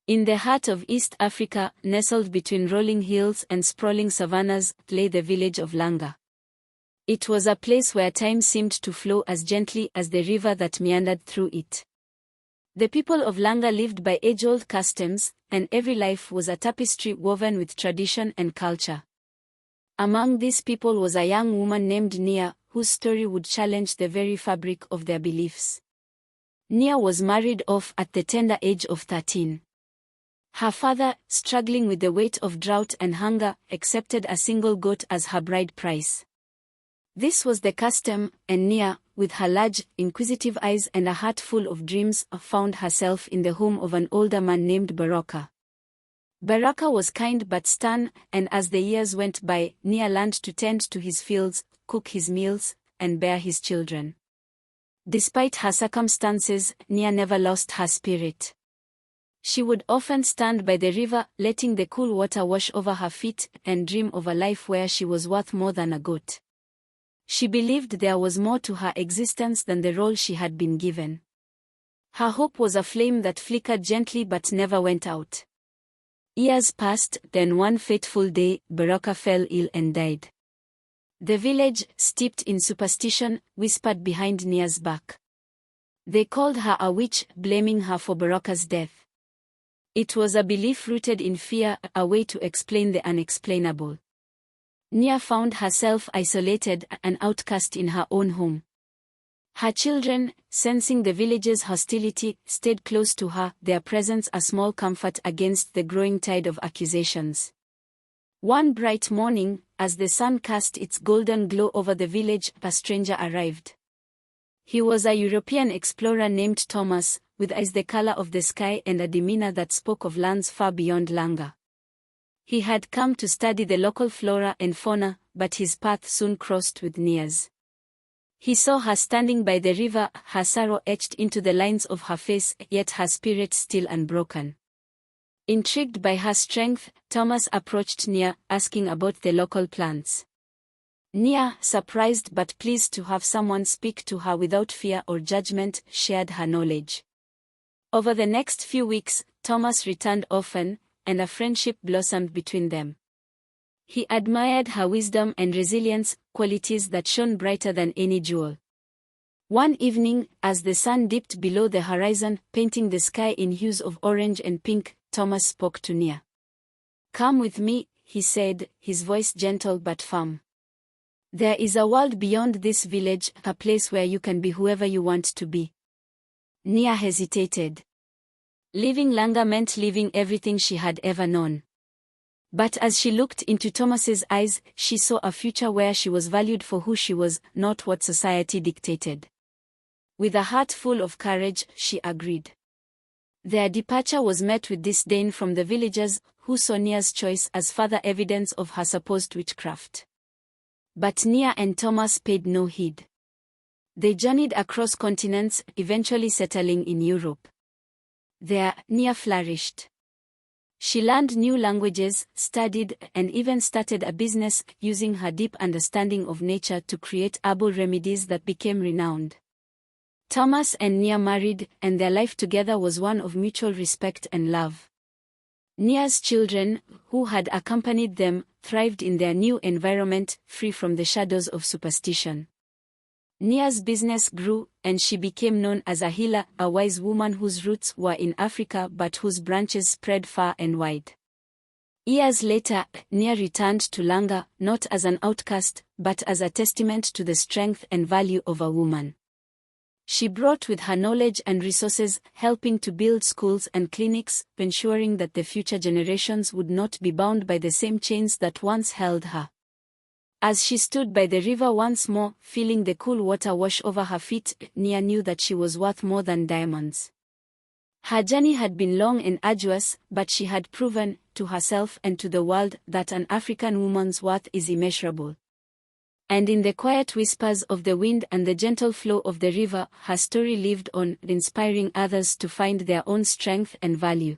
In the heart of East Africa, nestled between rolling hills and sprawling savannas, lay the village of Langa. It was a place where time seemed to flow as gently as the river that meandered through it. The people of Langa lived by age-old customs, and every life was a tapestry woven with tradition and culture. Among these people was a young woman named Nia, whose story would challenge the very fabric of their beliefs. Nia was married off at the tender age of 13. Her father, struggling with the weight of drought and hunger, accepted a single goat as her bride price. This was the custom, and Nia, with her large, inquisitive eyes and a heart full of dreams, found herself in the home of an older man named Baraka. Baraka was kind but stern, and as the years went by, Nia learned to tend to his fields, cook his meals, and bear his children. Despite her circumstances, Nia never lost her spirit. She would often stand by the river, letting the cool water wash over her feet, and dream of a life where she was worth more than a goat. She believed there was more to her existence than the role she had been given. Her hope was a flame that flickered gently but never went out. Years passed, then one fateful day, Baraka fell ill and died. The village, steeped in superstition, whispered behind Nia's back. They called her a witch, blaming her for Baraka's death. It was a belief rooted in fear, a way to explain the unexplainable. Nia found herself isolated, an outcast in her own home. Her children, sensing the village's hostility, stayed close to her, their presence a small comfort against the growing tide of accusations. One bright morning, as the sun cast its golden glow over the village, a stranger arrived. He was a European explorer named Thomas, with eyes the color of the sky and a demeanor that spoke of lands far beyond Langa. He had come to study the local flora and fauna, but his path soon crossed with Nia's. He saw her standing by the river, her sorrow etched into the lines of her face, yet her spirit still unbroken. Intrigued by her strength, Thomas approached Nia, asking about the local plants. Nia, surprised but pleased to have someone speak to her without fear or judgment, shared her knowledge. Over the next few weeks, Thomas returned often, and a friendship blossomed between them. He admired her wisdom and resilience, qualities that shone brighter than any jewel. One evening, as the sun dipped below the horizon, painting the sky in hues of orange and pink, Thomas spoke to Nia. "Come with me," he said, his voice gentle but firm. "There is a world beyond this village, a place where you can be whoever you want to be." Nia hesitated. Leaving Langa meant leaving everything she had ever known. But as she looked into Thomas's eyes, she saw a future where she was valued for who she was, not what society dictated. With a heart full of courage, she agreed. Their departure was met with disdain from the villagers, who saw Nia's choice as further evidence of her supposed witchcraft. But Nia and Thomas paid no heed. They journeyed across continents, eventually settling in Europe. There, Nia flourished. She learned new languages, studied, and even started a business, using her deep understanding of nature to create herbal remedies that became renowned. Thomas and Nia married, and their life together was one of mutual respect and love. Nia's children, who had accompanied them, thrived in their new environment, free from the shadows of superstition. Nia's business grew, and she became known as a healer, a wise woman whose roots were in Africa but whose branches spread far and wide. Years later, Nia returned to Langa, not as an outcast, but as a testament to the strength and value of a woman. She brought with her knowledge and resources, helping to build schools and clinics, ensuring that the future generations would not be bound by the same chains that once held her. As she stood by the river once more, feeling the cool water wash over her feet, Nia knew that she was worth more than diamonds. Her journey had been long and arduous, but she had proven, to herself and to the world, that an African woman's worth is immeasurable. And in the quiet whispers of the wind and the gentle flow of the river, her story lived on, inspiring others to find their own strength and value.